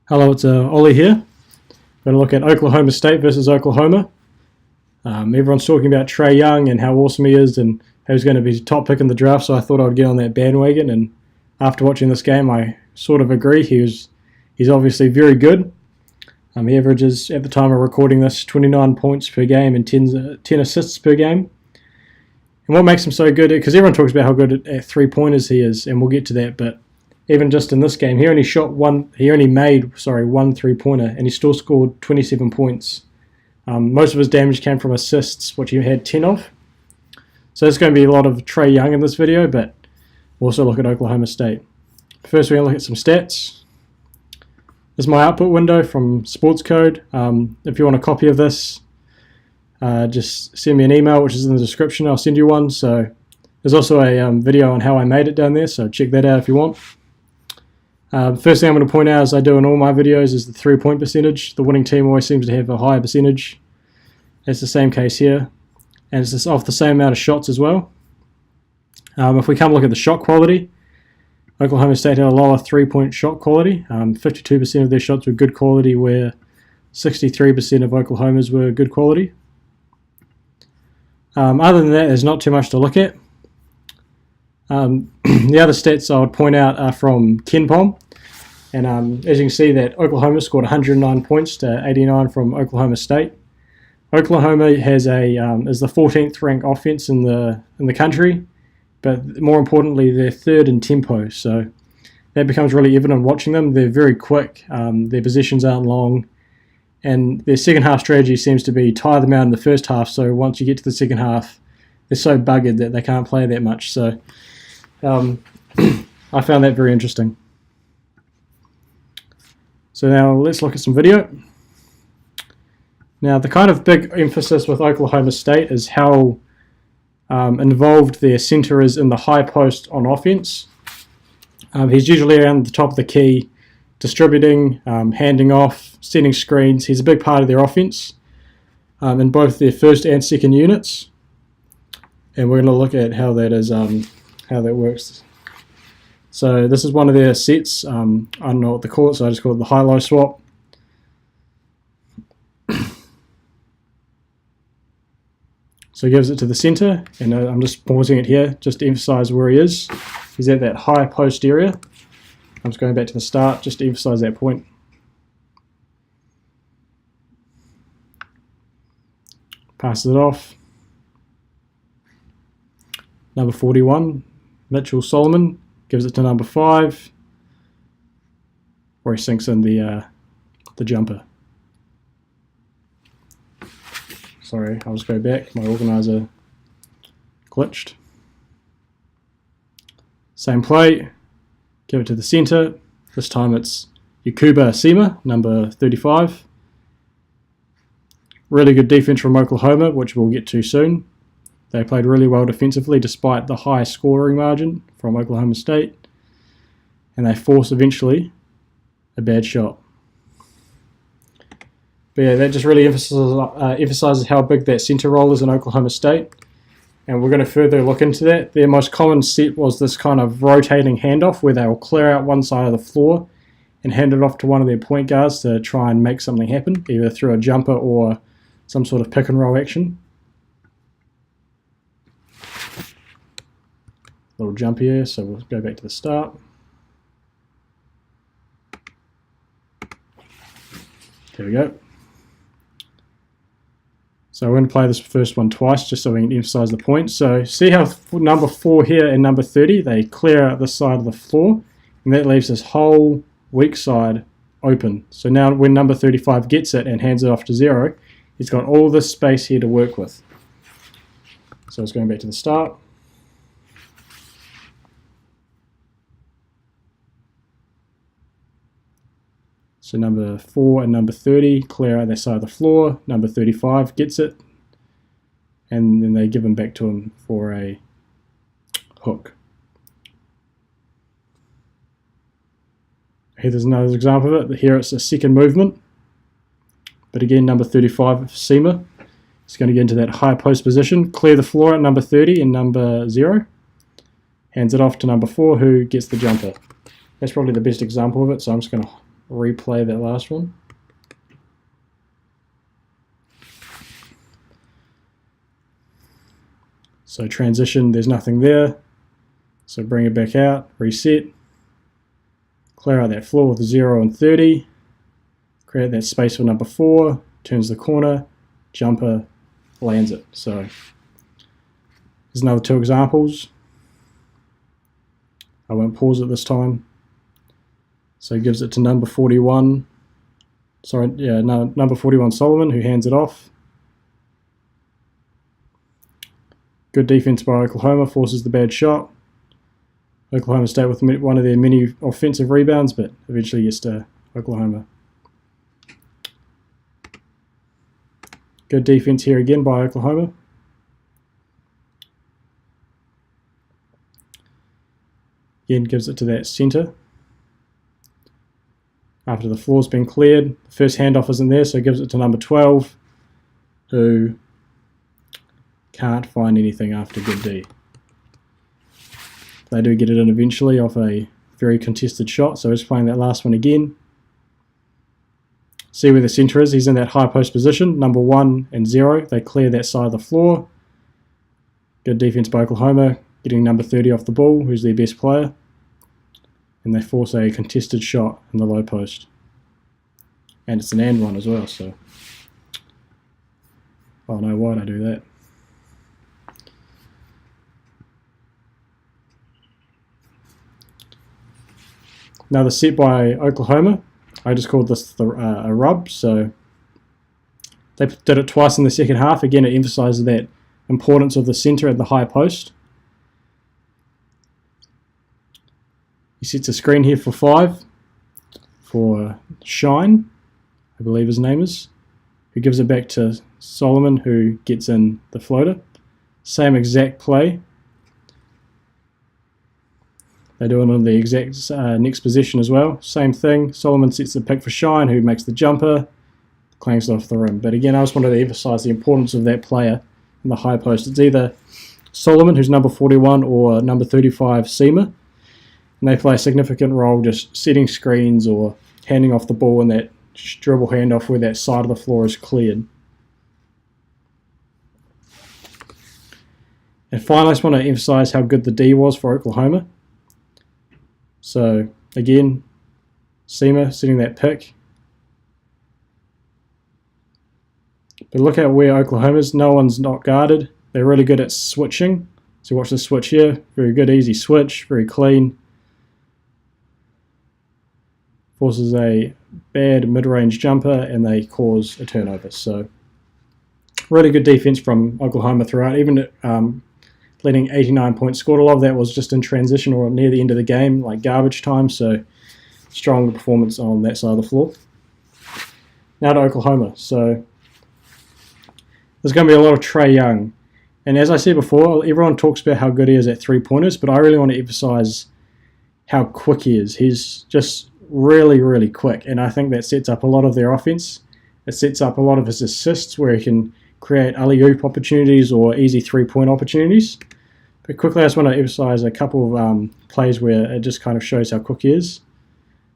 Hello, it's Ollie here. We're going to look at Oklahoma State versus Oklahoma. Everyone's talking about Trae Young and how awesome he is and how he's going to be the top pick in the draft, so I thought I'd get on that bandwagon. And after watching this game, I sort of agree. He's obviously very good. He averages, at the time of recording this, 29 points per game and 10 assists per game. And what makes him so good, because everyone talks about how good at three-pointers he is, and we'll get to that, but even just in this game, he only made one three-pointer, and he still scored 27 points. Most of his damage came from assists, which he had 10 of. So there's going to be a lot of Trae Young in this video, but we'll also look at Oklahoma State. First, we're going to look at some stats. This is my output window from SportsCode. If you want a copy of this, just send me an email, which is in the description. I'll send you one. So there's also a video on how I made it down there, so check that out if you want. First thing I'm going to point out, as I do in all my videos, is the three-point percentage. The winning team always seems to have a higher percentage. It's the same case here, and it's just off the same amount of shots as well. If we come look at the shot quality, Oklahoma State had a lower three-point shot quality. 52% of their shots were good quality, where 63% of Oklahoma's were good quality. Other than that, there's not too much to look at. The other stats I would point out are from KenPom, and as you can see, that Oklahoma scored 109 points to 89 from Oklahoma State. Oklahoma has is the 14th ranked offense in the country, but more importantly, they're third in tempo. So that becomes really evident watching them. They're very quick. Their possessions aren't long, and their second half strategy seems to be tire them out in the first half. So once you get to the second half, they're so buggered that they can't play that much. So I found that very interesting. So now let's look at some video. Now the kind of big emphasis with Oklahoma State is how involved their center is in the high post on offense. He's usually around the top of the key, distributing, handing off, setting screens. He's a big part of their offense in both their first and second units. And we're going to look at how that is, how that works. So this is one of their sets. I don't know what to call it, so I just call it the high-low swap. So he gives it to the center, and I'm just pausing it here just to emphasize where he is. He's at that high post area. I'm just going back to the start just to emphasize that point. Passes it off. Number 41, Mitchell Solomon, gives it to number 5, where he sinks in the jumper. Sorry, I'll just go back. My organizer glitched. Same play. Give it to the center. This time it's Yakuba Sema, number 35. Really good defense from Oklahoma, which we'll get to soon. They played really well defensively despite the high scoring margin from Oklahoma State. And they force eventually a bad shot. But yeah, that just really emphasizes how big that center role is in Oklahoma State. And we're going to further look into that. Their most common set was this kind of rotating handoff where they will clear out one side of the floor and hand it off to one of their point guards to try and make something happen, either through a jumper or some sort of pick and roll action. Little jump here, so we'll go back to the start. There we go. So we're going to play this first one twice just so we can emphasize the point. So see how number 4 here and number 30, they clear out this side of the floor, and that leaves this whole weak side open. So now when number 35 gets it and hands it off to 0, he's got all this space here to work with. So it's going back to the start. So number 4 and number 30 clear out their side of the floor. Number 35 gets it, and then they give him back to him for a hook. Here's another example of it. Here it's a second movement, but again number 35 Sema is going to get into that high post position, clear the floor at number 30 and number 0, hands it off to number 4 who gets the jumper. That's probably the best example of it, so I'm just going to replay that last one. So transition, there's nothing there. So bring it back out, reset, clear out that floor with 0 and 30, create that space for number 4, turns the corner, jumper, lands it. So there's another 2 examples. I won't pause it this time. So he gives it to number 41. Number 41 Solomon, who hands it off. Good defense by Oklahoma, forces the bad shot. Oklahoma State with one of their many offensive rebounds, but eventually gets to Oklahoma. Good defense here again by Oklahoma. Again, gives it to that center. After the floor's been cleared, the first handoff isn't there, so gives it to number 12, who can't find anything after good D. They do get it in eventually off a very contested shot, so he's playing that last one again. See where the center is, he's in that high post position, number 1 and 0, they clear that side of the floor. Good defense by Oklahoma, getting number 30 off the ball, who's their best player. And they force a contested shot in the low post. And it's an and one as well, so. Oh no, why'd I do that? Another set by Oklahoma. I just called this a rub, so they did it twice in the second half. Again, it emphasizes that importance of the center at the high post. He sets a screen here for 5 for Shine, I believe his name is, who gives it back to Solomon, who gets in the floater. Same exact play. They do it on the exact next possession as well. Same thing. Solomon sets the pick for Shine, who makes the jumper, clanks it off the rim. But again, I just wanted to emphasize the importance of that player in the high post. It's either Solomon, who's number 41, or number 35, Seema. And they play a significant role just setting screens or handing off the ball in that dribble handoff where that side of the floor is cleared. And finally, I just want to emphasize how good the D was for Oklahoma. So again, Seema setting that pick. But look at where Oklahoma's, no one's not guarded. They're really good at switching. So watch the switch here. Very good, easy switch, very clean. Forces a bad mid-range jumper and they cause a turnover. So really good defense from Oklahoma throughout, even letting 89 points scored. A lot of that was just in transition or near the end of the game, like garbage time, so strong performance on that side of the floor. Now to Oklahoma. So there's going to be a lot of Trae Young. And as I said before, everyone talks about how good he is at three-pointers, but I really want to emphasize how quick he is. He's just really, really quick, and I think that sets up a lot of their offense. It sets up a lot of his assists where he can create alley-oop opportunities or easy three-point opportunities. But quickly, I just want to emphasize a couple of plays where it just kind of shows how quick he is.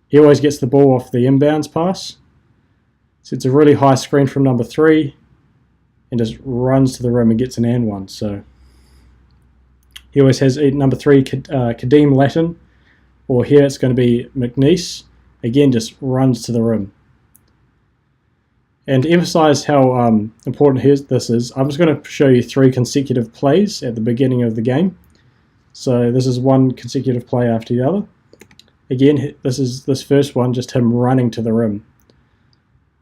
He always gets the ball off the inbounds pass. So it's a really high screen from number 3 and just runs to the rim and gets an and one. So he always has number 3, Kadeem Latin, or here it's going to be McNeese. Again, just runs to the rim. And to emphasize how important this is, I'm just going to show you 3 consecutive plays at the beginning of the game. So this is one consecutive play after the other. Again, this first one, just him running to the rim.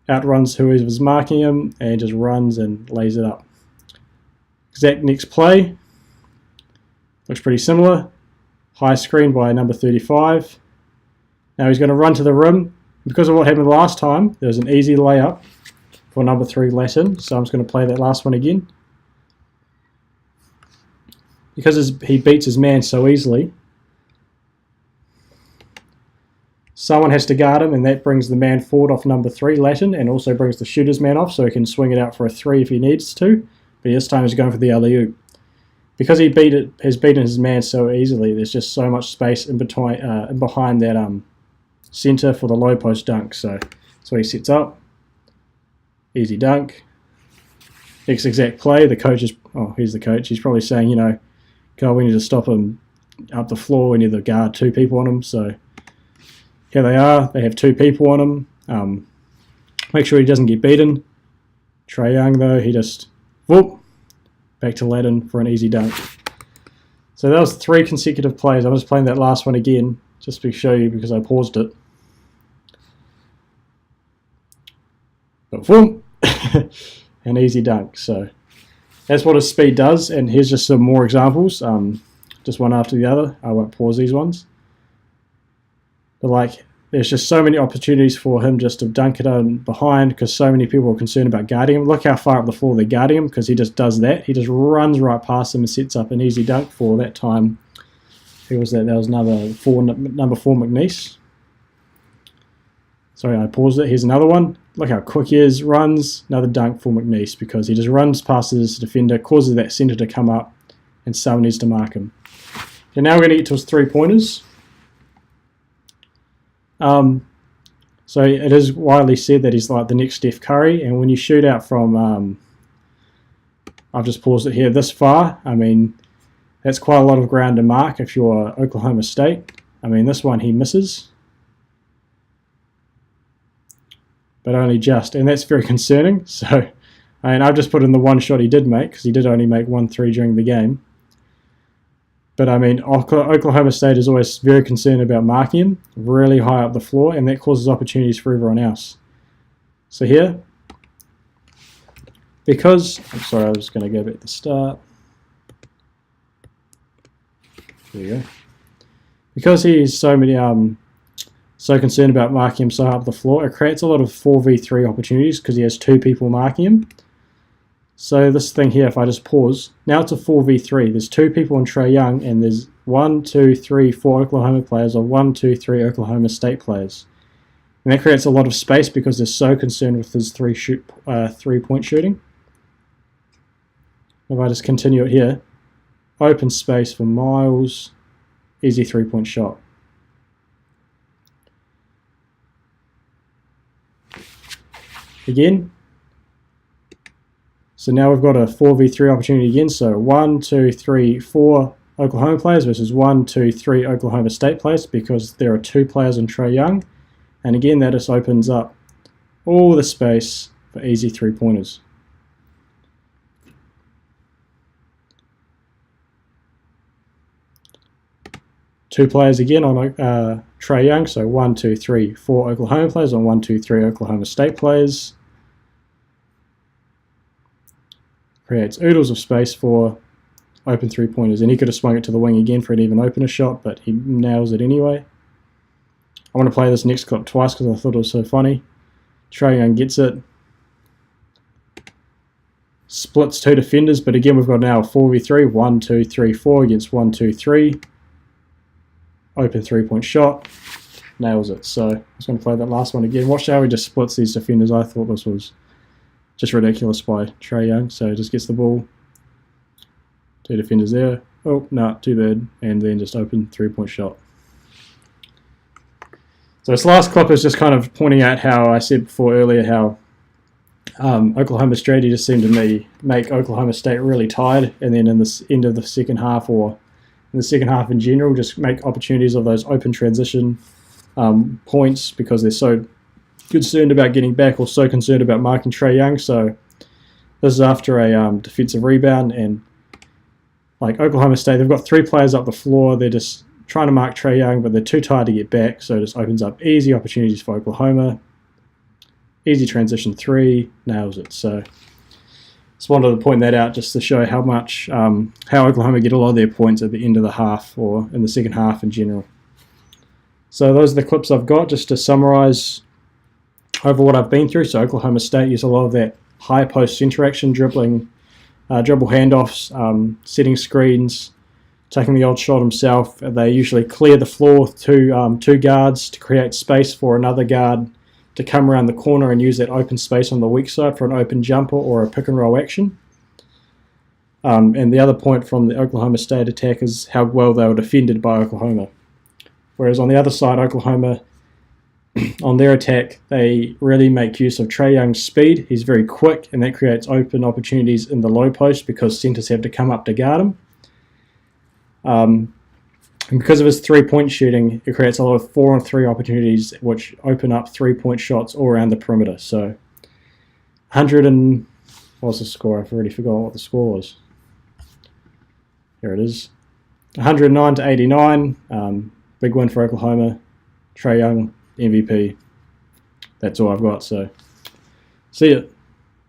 Outruns whoever's marking him and just runs and lays it up. Exact next play. Looks pretty similar. High screen by number 35. Now he's going to run to the rim. Because of what happened last time, there was an easy layup for number 3 Latin. So I'm just going to play that last one again. Because he beats his man so easily, someone has to guard him, and that brings the man forward off number 3 Latin, and also brings the shooter's man off, so he can swing it out for a 3 if he needs to. But this time he's going for the alley-oop. Because he has beaten his man so easily, there's just so much space in between, behind that center for the low post dunk. So that's what he sets up. Easy dunk. Next exact play, the coach is, oh, here's the coach. He's probably saying, you know, God, we need to stop him up the floor. We need to guard 2 people on him. So here they are. They have 2 people on him. Make sure he doesn't get beaten. Trae Young, though, he just, whoop, back to Ladin for an easy dunk. So that was 3 consecutive plays. I'm just playing that last one again, just to show you because I paused it. But whoop, an easy dunk. So that's what his speed does. And here's just some more examples, just one after the other. I won't pause these ones. But like, there's just so many opportunities for him just to dunk it on behind because so many people are concerned about guarding him. Look how far up the floor they're guarding him because he just does that. He just runs right past them and sets up an easy dunk for that time. Who was that? That was number 4 McNeese. Sorry, I paused it. Here's another one. Look how quick he is. Runs. Another dunk for McNeese because he just runs past his defender, causes that center to come up, and someone needs to mark him. Okay, now we're going to get to his 3-pointers. So it is widely said that he's like the next Steph Curry, and when you shoot out from, I've just paused it here, this far, I mean, that's quite a lot of ground to mark if you're Oklahoma State. I mean, this one he misses, but only just, and that's very concerning. So, I mean, I've just put in the one shot he did make, because he did only make 1 3 during the game. But I mean, Oklahoma State is always very concerned about marking him really high up the floor, and that causes opportunities for everyone else. So here, because, I'm sorry, I was going to go back to the start. There you go. Because he's so concerned about marking him so high up the floor, it creates a lot of 4v3 opportunities because he has 2 people marking him. So this thing here, if I just pause, now it's a 4v3. There's 2 people on Trae Young, and there's 1, 2, 3, 4 Oklahoma players, or 1, 2, 3 Oklahoma State players. And that creates a lot of space because they're so concerned with his 3-point shooting. If I just continue it here, open space for Miles, easy 3-point shot. Again. So now we've got a 4v3 opportunity again. So 1, 2, 3, 4 Oklahoma players versus 1, 2, 3 Oklahoma State players because there are 2 players on Trae Young. And again, that just opens up all the space for easy 3-pointers. Two players again on Trae Young. So 1, 2, 3, 4 Oklahoma players on 1, 2, 3 Oklahoma State players. Creates oodles of space for open 3-pointers, and he could have swung it to the wing again for an even opener shot, but he nails it anyway. I want to play this next clip twice because I thought it was so funny. Trae Young gets it, splits 2 defenders, but again we've got now a 4v3, 1, 2, 3, 4 against 1, 2, 3. Open 3-point shot, nails it. So I'm just going to play that last one again. Watch how he just splits these defenders. I thought this was just ridiculous by Trae Young. So he just gets the ball, 2 defenders there. Oh, no, too bad. And then just open 3-point shot. So this last clip is just kind of pointing out how I said before earlier how Oklahoma State just seemed to make Oklahoma State really tired, and then in the end of the second half, or in the second half in general, just make opportunities of those open transition points because they're so concerned about getting back or so concerned about marking Trae Young. So this is after a defensive rebound, and like Oklahoma State, they've got 3 players up the floor. They're just trying to mark Trae Young, but they're too tired to get back, so it just opens up easy opportunities for Oklahoma. Easy transition 3, nails it. So just wanted to point that out just to show how much how Oklahoma get a lot of their points at the end of the half or in the second half in general. So those are the clips I've got just to summarize over what I've been through. So Oklahoma State use a lot of that high post interaction, dribble handoffs, setting screens, taking the old shot himself. They usually clear the floor to 2 guards to create space for another guard to come around the corner and use that open space on the weak side for an open jumper or a pick and roll action. And the other point from the Oklahoma State attack is how well they were defended by Oklahoma. Whereas on the other side, Oklahoma on their attack, they really make use of Trae Young's speed. He's very quick, and that creates open opportunities in the low post because centers have to come up to guard him. And because of his three-point shooting, it creates a lot of 4-on-3 opportunities, which open up three-point shots all around the perimeter. So, 100 and what was the score? I've already forgotten what the score was. Here it is. 109-89. Big win for Oklahoma. Trae Young, MVP. That's all I've got. So, see ya.